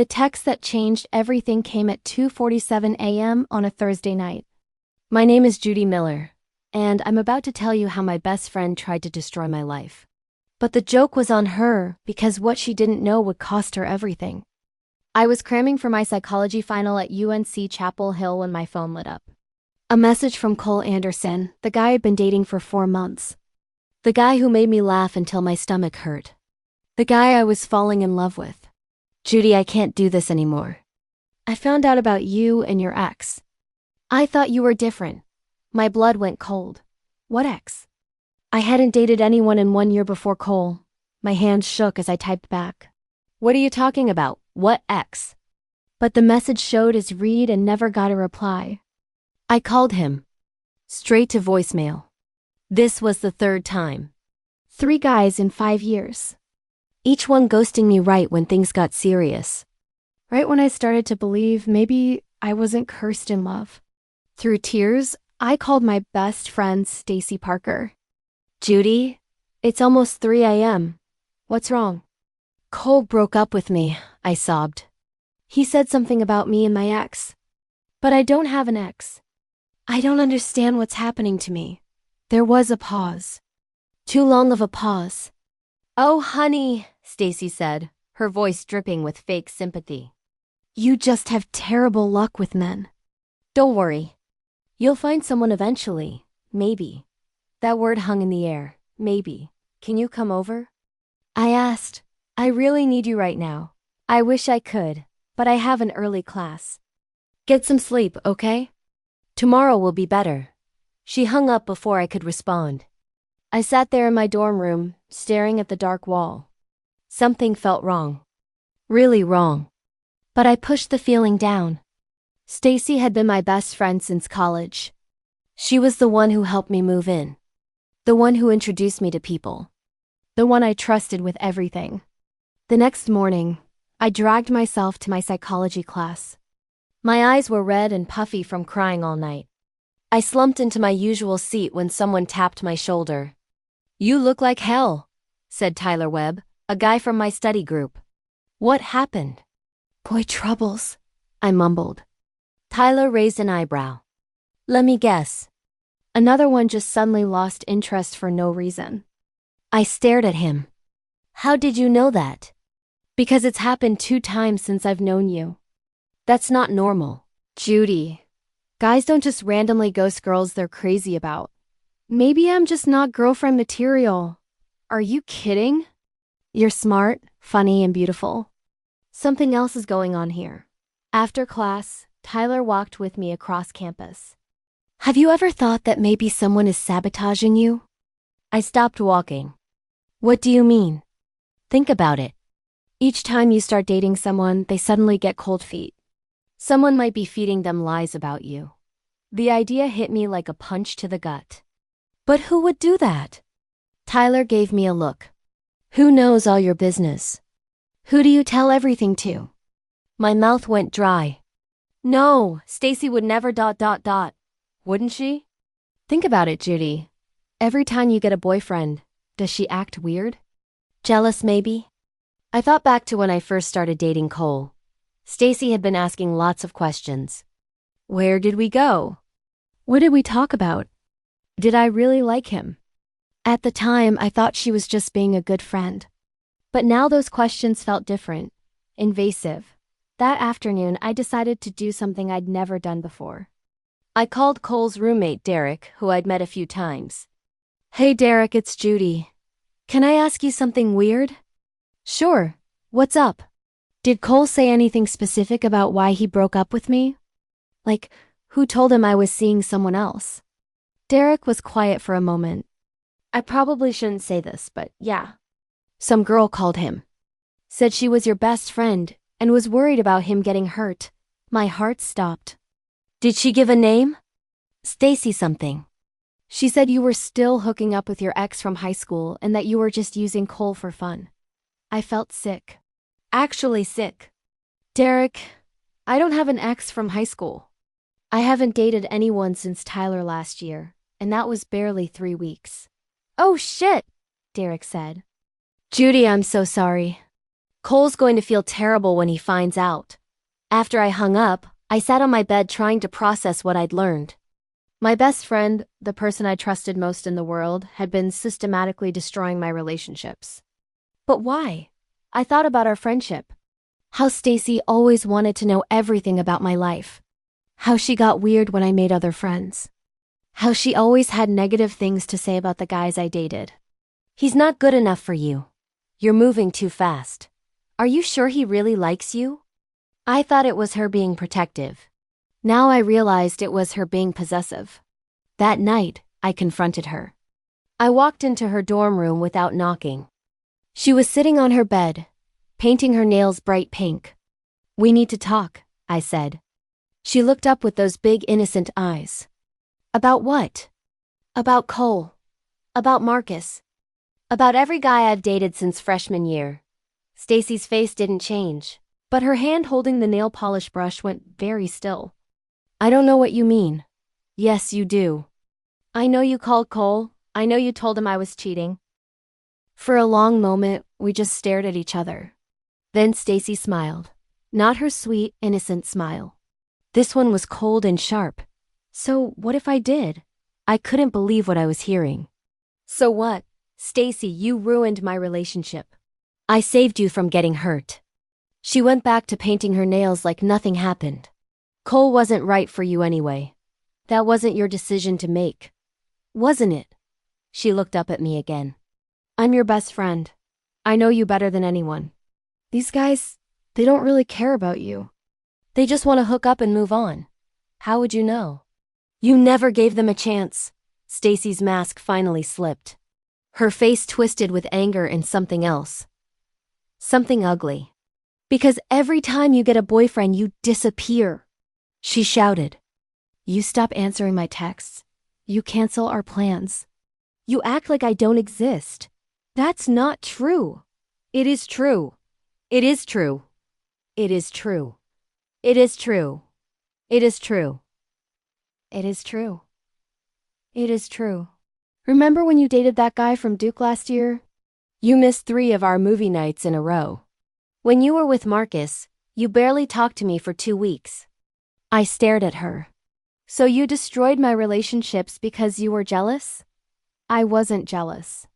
The text that changed everything came at 2:47 a.m. on a Thursday night. My name is Judy Miller, and I'm about to tell you how my best friend tried to destroy my life. But the joke was on her because what she didn't know would cost her everything. I was cramming for my psychology final at UNC Chapel Hill when my phone lit up. A message from Cole Anderson, the guy I'd been dating for 4 months. The guy who made me laugh until my stomach hurt. The guy I was falling in love with. Judy, I can't do this anymore. I found out about you and your ex. I thought you were different. My blood went cold. What ex? I hadn't dated anyone in 1 year before Cole. My hands shook as I typed back. What are you talking about? What ex? But the message showed as read and never got a reply. I called him. Straight to voicemail. This was the 3rd time. 3 guys in 5 years. Each one ghosting me right when things got serious. Right when I started to believe maybe I wasn't cursed in love. Through tears, I called my best friend Stacy Parker. Judy, it's almost 3 a.m. What's wrong? Cole broke up with me, I sobbed. He said something about me and my ex. But I don't have an ex. I don't understand what's happening to me. There was a pause. Too long of a pause. Oh, honey, Stacy said, her voice dripping with fake sympathy. You just have terrible luck with men. Don't worry. You'll find someone eventually, maybe. That word hung in the air, maybe. Can you come over? I asked. I really need you right now. I wish I could, but I have an early class. Get some sleep, okay? Tomorrow will be better. She hung up before I could respond. I sat there in my dorm room, staring at the dark wall. Something felt wrong. Really wrong. But I pushed the feeling down. Stacy had been my best friend since college. She was the one who helped me move in. The one who introduced me to people. The one I trusted with everything. The next morning, I dragged myself to my psychology class. My eyes were red and puffy from crying all night. I slumped into my usual seat when someone tapped my shoulder. You look like hell, said Tyler Webb, a guy from my study group. What happened? Boy troubles, I mumbled. Tyler raised an eyebrow. Let me guess. Another one just suddenly lost interest for no reason. I stared at him. How did you know that? Because it's happened 2 times since I've known you. That's not normal. Judy, guys don't just randomly ghost girls they're crazy about. Maybe I'm just not girlfriend material. Are you kidding? You're smart, funny, and beautiful. Something else is going on here. After class, Tyler walked with me across campus. Have you ever thought that maybe someone is sabotaging you? I stopped walking. What do you mean? Think about it. Each time you start dating someone, they suddenly get cold feet. Someone might be feeding them lies about you. The idea hit me like a punch to the gut. But who would do that? Tyler gave me a look. Who knows all your business? Who do you tell everything to? My mouth went dry. No, Stacy would never ... Wouldn't she? Think about it, Judy. Every time you get a boyfriend, does she act weird? Jealous, maybe? I thought back to when I first started dating Cole. Stacy had been asking lots of questions. Where did we go? What did we talk about? Did I really like him? At the time, I thought she was just being a good friend. But now those questions felt different, invasive. That afternoon, I decided to do something I'd never done before. I called Cole's roommate, Derek, who I'd met a few times. Hey, Derek, it's Judy. Can I ask you something weird? Sure. What's up? Did Cole say anything specific about why he broke up with me? Like, who told him I was seeing someone else? Derek was quiet for a moment. I probably shouldn't say this, but yeah. Some girl called him. Said she was your best friend and was worried about him getting hurt. My heart stopped. Did she give a name? Stacy something. She said you were still hooking up with your ex from high school and that you were just using Cole for fun. I felt sick. Actually sick. Derek, I don't have an ex from high school. I haven't dated anyone since Tyler last year, and that was barely 3 weeks. Oh shit, Derek said. Judy, I'm so sorry. Cole's going to feel terrible when he finds out. After I hung up, I sat on my bed trying to process what I'd learned. My best friend, the person I trusted most in the world, had been systematically destroying my relationships. But why? I thought about our friendship. How Stacy always wanted to know everything about my life. How she got weird when I made other friends. How she always had negative things to say about the guys I dated. He's not good enough for you. You're moving too fast. Are you sure he really likes you? I thought it was her being protective. Now I realized it was her being possessive. That night, I confronted her. I walked into her dorm room without knocking. She was sitting on her bed, painting her nails bright pink. "We need to talk," I said. She looked up with those big innocent eyes. "About what?" "About Cole. About Marcus. About every guy I've dated since freshman year." Stacy's face didn't change, but her hand holding the nail polish brush went very still. "I don't know what you mean." "Yes, you do. I know you called Cole. I know you told him I was cheating." For a long moment, we just stared at each other. Then Stacy smiled. Not her sweet, innocent smile. This one was cold and sharp. "So what if I did?" I couldn't believe what I was hearing. "So what? Stacy, you ruined my relationship. I saved you from getting hurt." She went back to painting her nails like nothing happened. "Cole wasn't right for you anyway. That wasn't your decision to make. Wasn't it?" She looked up at me again. "I'm your best friend. I know you better than anyone. These guys, they don't really care about you. They just want to hook up and move on. How would you know? You never gave them a chance." Stacy's mask finally slipped. Her face twisted with anger and something else. Something ugly. "Because every time you get a boyfriend, you disappear," she shouted. "You stop answering my texts. You cancel our plans. You act like I don't exist. That's not true." "It is true. It is true. It is true. It is true. It is true. It is true. It is true. Remember when you dated that guy from Duke last year? You missed 3 of our movie nights in a row. When you were with Marcus, you barely talked to me for 2 weeks." I stared at her. "So you destroyed my relationships because you were jealous?" "I wasn't jealous.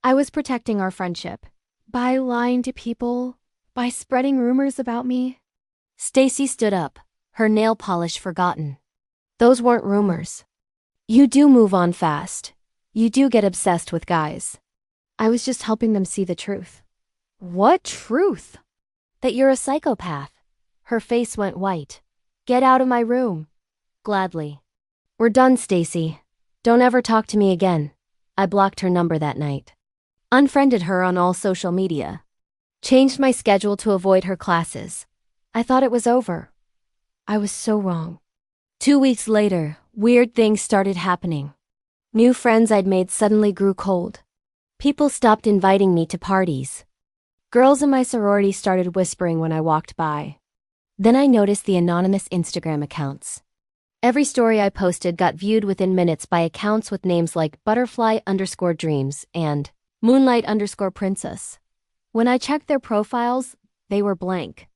I was protecting our friendship. By lying to people, by spreading rumors about me." Stacy stood up, her nail polish forgotten. "Those weren't rumors. You do move on fast. You do get obsessed with guys. I was just helping them see the truth." "What truth?" "That you're a psychopath." Her face went white. "Get out of my room." "Gladly." "We're done, Stacy. Don't ever talk to me again." I blocked her number that night. Unfriended her on all social media. Changed my schedule to avoid her classes. I thought it was over. I was so wrong. 2 weeks later, weird things started happening. New friends I'd made suddenly grew cold. People stopped inviting me to parties. Girls in my sorority started whispering when I walked by. Then I noticed the anonymous Instagram accounts. Every story I posted got viewed within minutes by accounts with names like butterfly_dreams and moonlight_princess. When I checked their profiles, they were blank.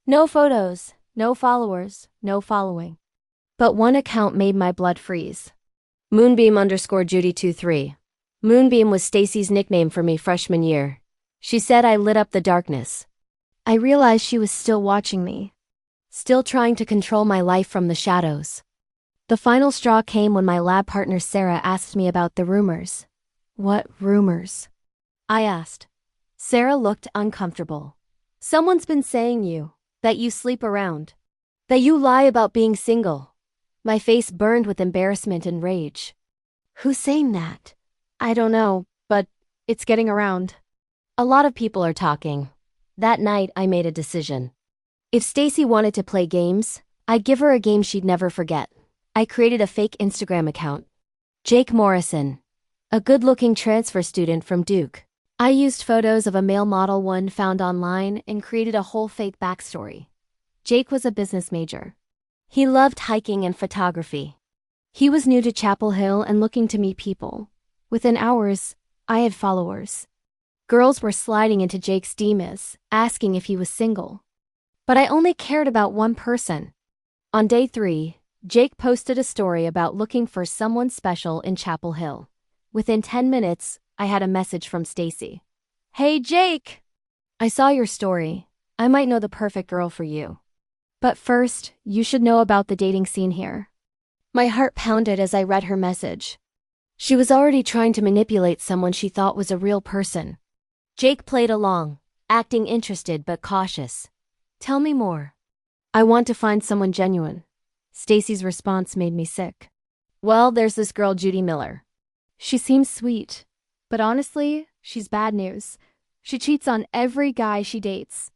No photos, no followers, no following. But one account made my blood freeze. Moonbeam_Judy23. Moonbeam was Stacy's nickname for me freshman year. She said I lit up the darkness. I realized she was still watching me. Still trying to control my life from the shadows. The final straw came when my lab partner Sarah asked me about the rumors. "What rumors?" I asked. Sarah looked uncomfortable. "Someone's been saying that you sleep around. That you lie about being single." My face burned with embarrassment and rage. "Who's saying that?" "I don't know, but it's getting around." A lot of people are talking. That night, I made a decision. If Stacy wanted to play games, I'd give her a game she'd never forget. I created a fake Instagram account. Jake Morrison, a good-looking transfer student from Duke. I used photos of a male model one found online and created a whole fake backstory. Jake was a business major. He loved hiking and photography. He was new to Chapel Hill and looking to meet people. Within hours, I had followers. Girls were sliding into Jake's DMs, asking if he was single. But I only cared about one person. On day 3, Jake posted a story about looking for someone special in Chapel Hill. Within 10 minutes, I had a message from Stacy. "Hey Jake! I saw your story. I might know the perfect girl for you. But first, you should know about the dating scene here." My heart pounded as I read her message. She was already trying to manipulate someone she thought was a real person. Jake played along, acting interested but cautious. "Tell me more. I want to find someone genuine." Stacy's response made me sick. "Well, there's this girl Judy Miller. She seems sweet, but honestly, she's bad news. She cheats on every guy she dates.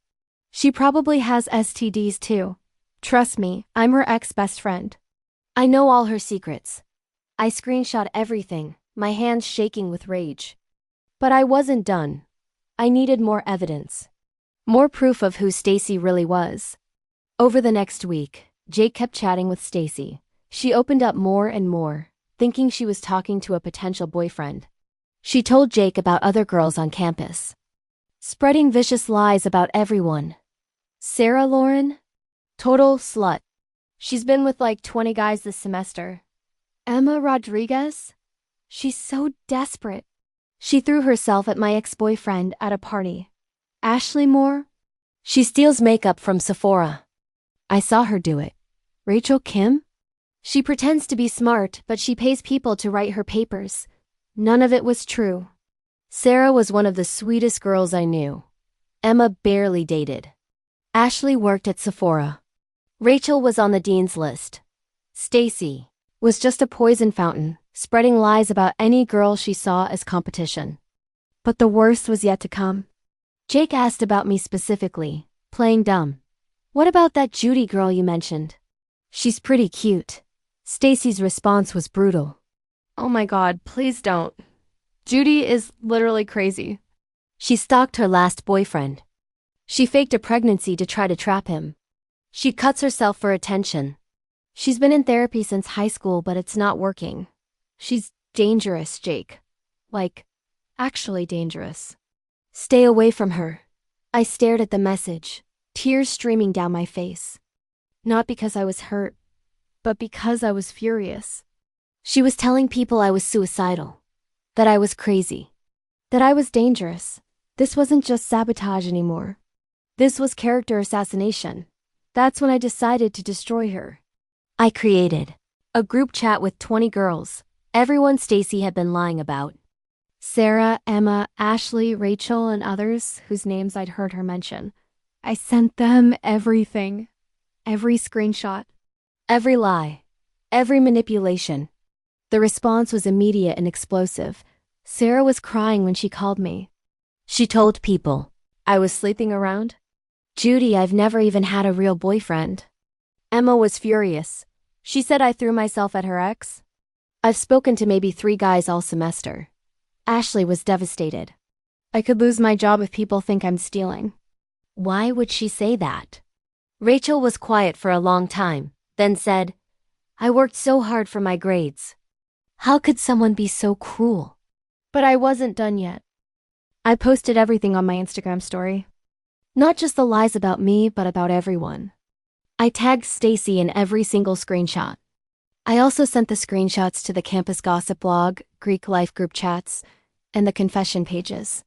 She probably has STDs too. Trust me, I'm her ex-best friend. I know all her secrets." I screenshot everything, my hands shaking with rage. But I wasn't done. I needed more evidence. More proof of who Stacy really was. Over the next week, Jake kept chatting with Stacy. She opened up more and more, thinking she was talking to a potential boyfriend. She told Jake about other girls on campus, spreading vicious lies about everyone. Sarah Lauren? Total slut. She's been with like 20 guys this semester. Emma Rodriguez? She's so desperate. She threw herself at my ex-boyfriend at a party. Ashley Moore? She steals makeup from Sephora. I saw her do it. Rachel Kim? She pretends to be smart, but she pays people to write her papers. None of it was true. Sarah was one of the sweetest girls I knew. Emma barely dated. Ashley worked at Sephora. Rachel was on the dean's list. Stacy was just a poison fountain, spreading lies about any girl she saw as competition. But the worst was yet to come. Jake asked about me specifically, playing dumb. "What about that Judy girl you mentioned? She's pretty cute." Stacy's response was brutal. "Oh my God, please don't. Judy is literally crazy. She stalked her last boyfriend. She faked a pregnancy to try to trap him. She cuts herself for attention. She's been in therapy since high school, but it's not working. She's dangerous, Jake. Like, actually dangerous. Stay away from her." I stared at the message, tears streaming down my face. Not because I was hurt, but because I was furious. She was telling people I was suicidal, that I was crazy, that I was dangerous. This wasn't just sabotage anymore. This was character assassination. That's when I decided to destroy her. I created a group chat with 20 girls, everyone Stacy had been lying about. Sarah, Emma, Ashley, Rachel, and others whose names I'd heard her mention. I sent them everything. Every screenshot. Every lie. Every manipulation. The response was immediate and explosive. Sarah was crying when she called me. She told people I was sleeping around. "Judy, I've never even had a real boyfriend." Emma was furious. She said I threw myself at her ex. I've spoken to maybe 3 guys all semester. Ashley was devastated. "I could lose my job if people think I'm stealing." Why would she say that? Rachel was quiet for a long time, then said, "I worked so hard for my grades. How could someone be so cruel?" But I wasn't done yet. I posted everything on my Instagram story. Not just the lies about me, but about everyone. I tagged Stacy in every single screenshot. I also sent the screenshots to the campus gossip blog, Greek life group chats, and the confession pages.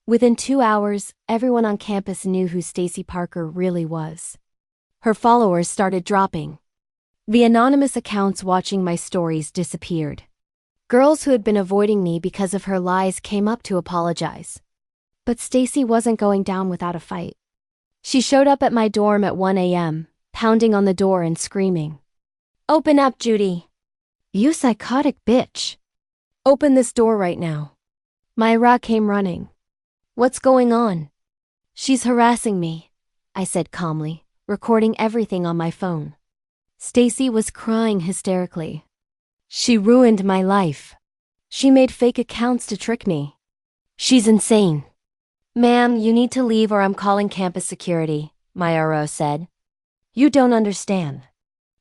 Within 2 hours, everyone on campus knew who Stacy Parker really was. Her followers started dropping. The anonymous accounts watching my stories disappeared. Girls who had been avoiding me because of her lies came up to apologize. But Stacy wasn't going down without a fight. She showed up at my dorm at 1 a.m., pounding on the door and screaming, "Open up, Judy. You psychotic bitch. Open this door right now." Myra came running. "What's going on?" "She's harassing me," I said calmly, recording everything on my phone. Stacy was crying hysterically. "She ruined my life. She made fake accounts to trick me. She's insane." "Ma'am, you need to leave or I'm calling campus security," Myra said. "You don't understand."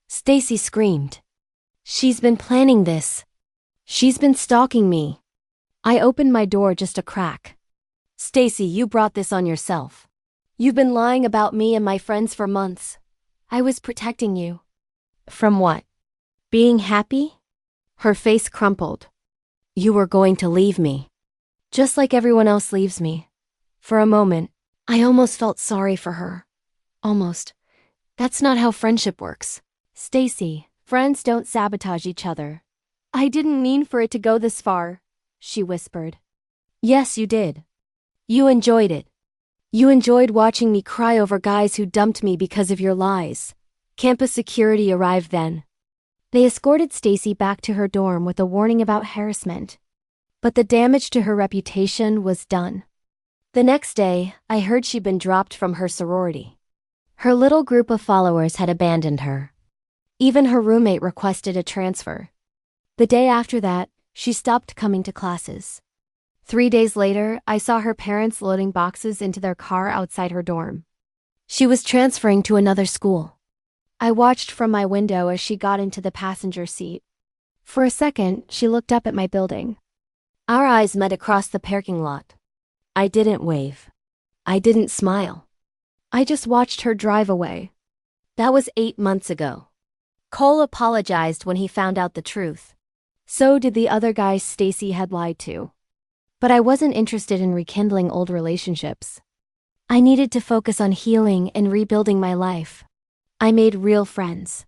Stacy screamed. "She's been planning this. She's been stalking me." I opened my door just a crack. Stacy, you brought this on yourself. You've been lying about me and my friends for months. I was protecting you. From what? Being happy? Her face crumpled. You were going to leave me. Just like everyone else leaves me. For a moment, I almost felt sorry for her. Almost. That's not how friendship works. Stacy, friends don't sabotage each other. I didn't mean for it to go this far, she whispered. Yes, you did. You enjoyed it. You enjoyed watching me cry over guys who dumped me because of your lies. Campus security arrived then. They escorted Stacy back to her dorm with a warning about harassment. But the damage to her reputation was done. The next day, I heard she'd been dropped from her sorority. Her little group of followers had abandoned her. Even her roommate requested a transfer. The day after that, she stopped coming to classes. 3 days later, I saw her parents loading boxes into their car outside her dorm. She was transferring to another school. I watched from my window as she got into the passenger seat. For a second, she looked up at my building. Our eyes met across the parking lot. I didn't wave. I didn't smile. I just watched her drive away. That was 8 months ago. Cole apologized when he found out the truth. So did the other guys Stacy had lied to. But I wasn't interested in rekindling old relationships. I needed to focus on healing and rebuilding my life. I made real friends.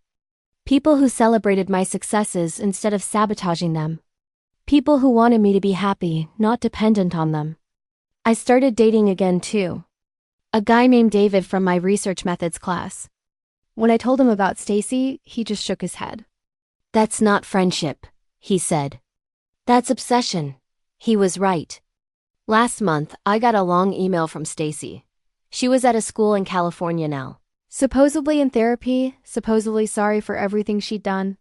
People who celebrated my successes instead of sabotaging them. People who wanted me to be happy, not dependent on them. I started dating again too. A guy named David from my research methods class. When I told him about Stacy, he just shook his head. That's not friendship, he said. That's obsession. He was right. Last month, I got a long email from Stacy. She was at a school in California now. Supposedly in therapy, supposedly sorry for everything she'd done.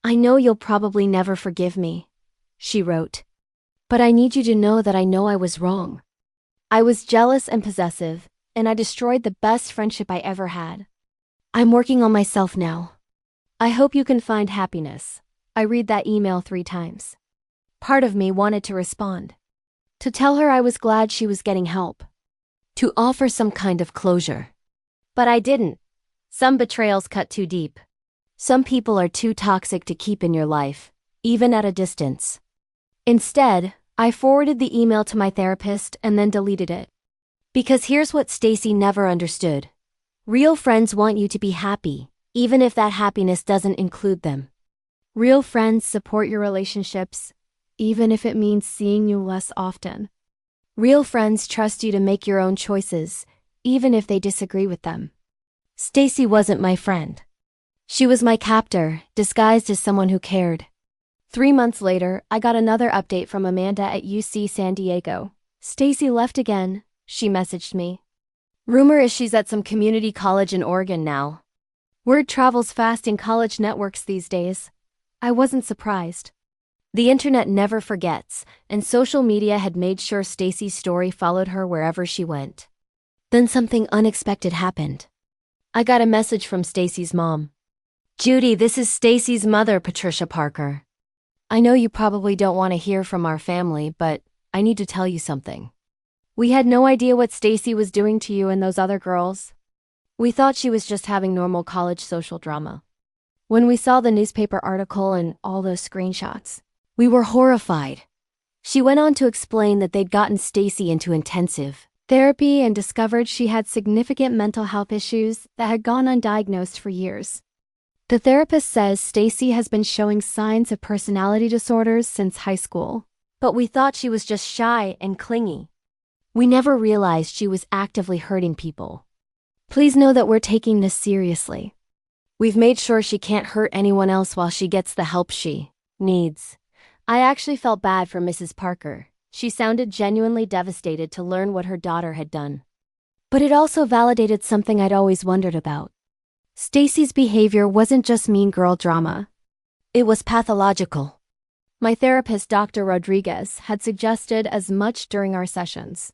I know you'll probably never forgive me, she wrote. But I need you to know that I know I was wrong. I was jealous and possessive, and I destroyed the best friendship I ever had. I'm working on myself now. I hope you can find happiness. I read that email 3 times. Part of me wanted to respond. To tell her I was glad she was getting help. To offer some kind of closure. But I didn't. Some betrayals cut too deep. Some people are too toxic to keep in your life, even at a distance. Instead, I forwarded the email to my therapist and then deleted it. Because here's what Stacy never understood. Real friends want you to be happy, even if that happiness doesn't include them. Real friends support your relationships, even if it means seeing you less often. Real friends trust you to make your own choices, even if they disagree with them. Stacy wasn't my friend. She was my captor, disguised as someone who cared. 3 months later, I got another update from Amanda at UC San Diego. Stacy left again, she messaged me. Rumor is she's at some community college in Oregon now. Word travels fast in college networks these days. I wasn't surprised. The internet never forgets, and social media had made sure Stacy's story followed her wherever she went. Then something unexpected happened. I got a message from Stacy's mom. Judy, this is Stacy's mother, Patricia Parker. I know you probably don't want to hear from our family, but I need to tell you something. We had no idea what Stacy was doing to you and those other girls. We thought she was just having normal college social drama. When we saw the newspaper article and all those screenshots, we were horrified. She went on to explain that they'd gotten Stacy into intensive therapy and discovered she had significant mental health issues that had gone undiagnosed for years. The therapist says Stacy has been showing signs of personality disorders since high school, but we thought she was just shy and clingy. We never realized she was actively hurting people. Please know that we're taking this seriously. We've made sure she can't hurt anyone else while she gets the help she needs. I actually felt bad for Mrs. Parker. She sounded genuinely devastated to learn what her daughter had done. But it also validated something I'd always wondered about. Stacy's behavior wasn't just mean girl drama. It was pathological. My therapist, Dr. Rodriguez, had suggested as much during our sessions.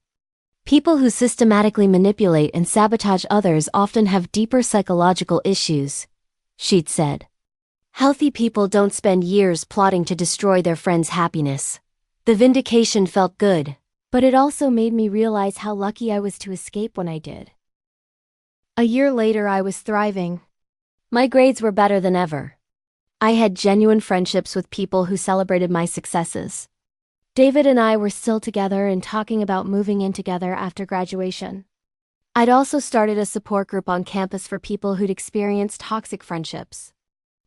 People who systematically manipulate and sabotage others often have deeper psychological issues, she'd said. Healthy people don't spend years plotting to destroy their friends' happiness. The vindication felt good, But it also made me realize how lucky I was to escape when I did. A year later, I was thriving. My grades were better than ever. I had genuine friendships with people who celebrated my successes. David and I were still together and talking about moving in together after graduation. I'd also started a support group on campus for people who'd experienced toxic friendships.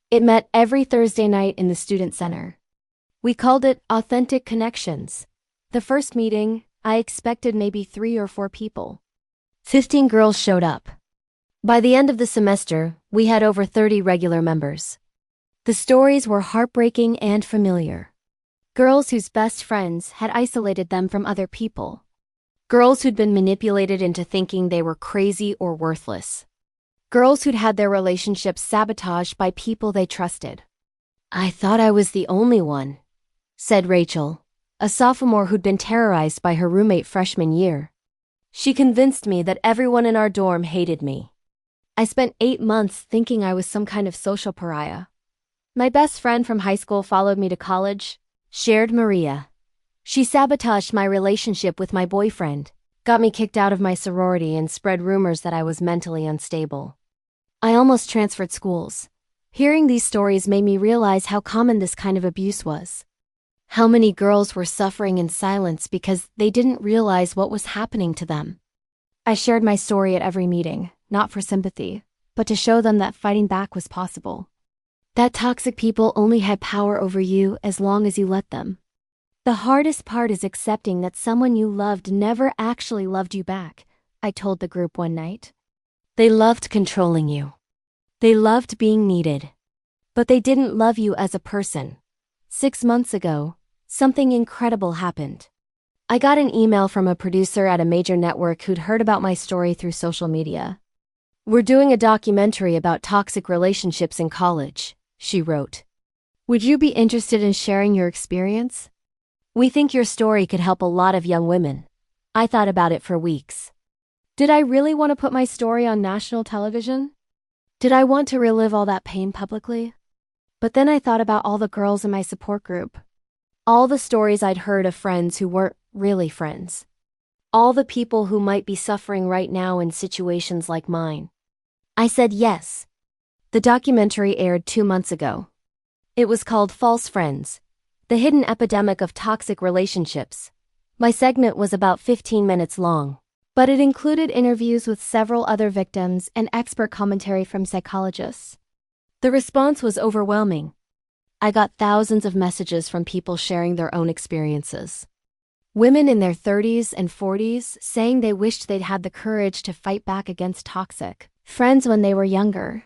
It met every Thursday night in the student center. We called it Authentic Connections. The first meeting, I expected maybe 3 or 4 people. 15 girls showed up. By the end of the semester, we had over 30 regular members. The stories were heartbreaking and familiar. Girls whose best friends had isolated them from other people. Girls who'd been manipulated into thinking they were crazy or worthless. Girls who'd had their relationships sabotaged by people they trusted. "I thought I was the only one," said Rachel, a sophomore who'd been terrorized by her roommate freshman year. "She convinced me that everyone in our dorm hated me. I spent 8 months thinking I was some kind of social pariah. My best friend from high school followed me to college," shared Maria. "She sabotaged my relationship with my boyfriend, got me kicked out of my sorority, and spread rumors that I was mentally unstable. I almost transferred schools." Hearing these stories made me realize how common this kind of abuse was. How many girls were suffering in silence because they didn't realize what was happening to them. I shared my story at every meeting, not for sympathy, but to show them that fighting back was possible. That toxic people only had power over you as long as you let them. The hardest part is accepting that someone you loved never actually loved you back, I told the group one night. They loved controlling you. They loved being needed. But they didn't love you as a person. 6 months ago, something incredible happened. I got an email from a producer at a major network who'd heard about my story through social media. "We're doing a documentary about toxic relationships in college," she wrote. "Would you be interested in sharing your experience? We think your story could help a lot of young women." I thought about it for weeks. Did I really want to put my story on national television? Did I want to relive all that pain publicly? But then I thought about all the girls in my support group. All the stories I'd heard of friends who weren't really friends. All the people who might be suffering right now in situations like mine. I said yes. The documentary aired 2 months ago. It was called False Friends: The Hidden Epidemic of Toxic Relationships. My segment was about 15 minutes long, but it included interviews with several other victims and expert commentary from psychologists. The response was overwhelming. I got thousands of messages from people sharing their own experiences. Women in their 30s and 40s saying they wished they'd had the courage to fight back against toxic friends when they were younger.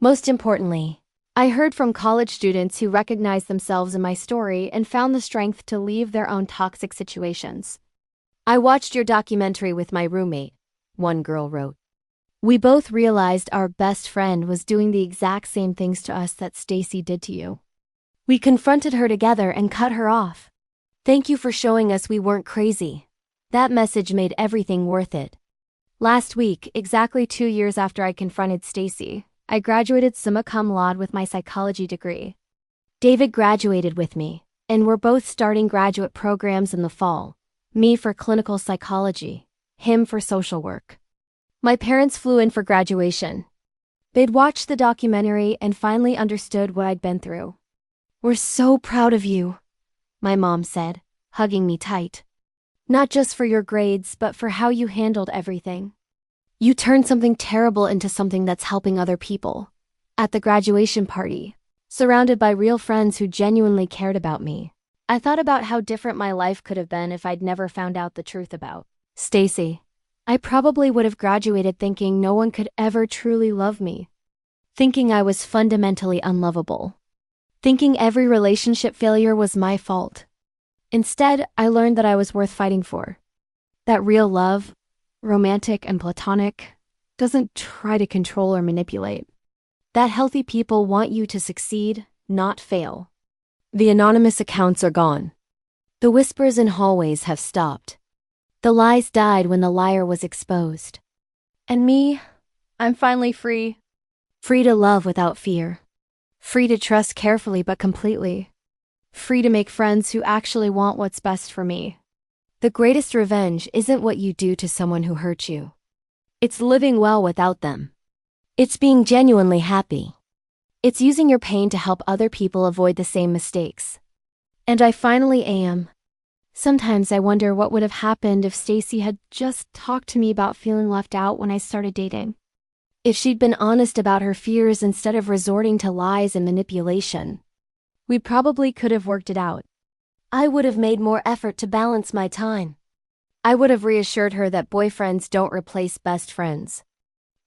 Most importantly, I heard from college students who recognized themselves in my story and found the strength to leave their own toxic situations. "I watched your documentary with my roommate," one girl wrote. "We both realized our best friend was doing the exact same things to us that Stacy did to you. We confronted her together and cut her off. Thank you for showing us we weren't crazy. That message made everything worth it." Last week, exactly 2 years after I confronted Stacy, I graduated summa cum laude with my psychology degree. David graduated with me, and we're both starting graduate programs in the fall. Me for clinical psychology, him for social work. My parents flew in for graduation. They'd watched the documentary and finally understood what I'd been through. "We're so proud of you," my mom said, hugging me tight. "Not just for your grades, but for how you handled everything. You turned something terrible into something that's helping other people." At the graduation party, surrounded by real friends who genuinely cared about me, I thought about how different my life could have been if I'd never found out the truth about Stacy. I probably would have graduated thinking no one could ever truly love me. Thinking I was fundamentally unlovable. Thinking every relationship failure was my fault. Instead, I learned that I was worth fighting for. That real love, romantic and platonic, doesn't try to control or manipulate. That healthy people want you to succeed, not fail. The anonymous accounts are gone. The whispers in hallways have stopped. The lies died when the liar was exposed. And me, I'm finally free. Free to love without fear. Free to trust carefully but completely. Free to make friends who actually want what's best for me. The greatest revenge isn't what you do to someone who hurt you. It's living well without them. It's being genuinely happy. It's using your pain to help other people avoid the same mistakes. And I finally am. Sometimes I wonder what would have happened if Stacy had just talked to me about feeling left out when I started dating. If she'd been honest about her fears instead of resorting to lies and manipulation. We probably could have worked it out. I would have made more effort to balance my time. I would have reassured her that boyfriends don't replace best friends.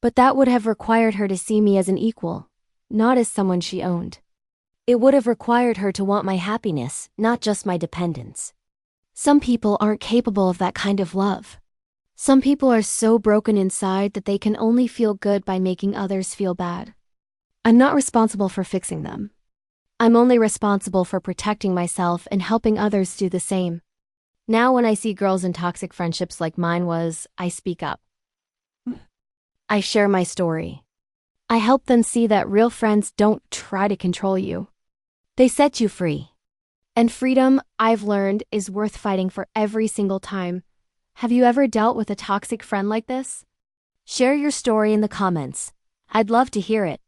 But that would have required her to see me as an equal, not as someone she owned. It would have required her to want my happiness, not just my dependence. Some people aren't capable of that kind of love. Some people are so broken inside that they can only feel good by making others feel bad. I'm not responsible for fixing them. I'm only responsible for protecting myself and helping others do the same. Now when I see girls in toxic friendships like mine was, I speak up. I share my story. I help them see that real friends don't try to control you. They set you free. And freedom, I've learned, is worth fighting for every single time. Have you ever dealt with a toxic friend like this? Share your story in the comments. I'd love to hear it.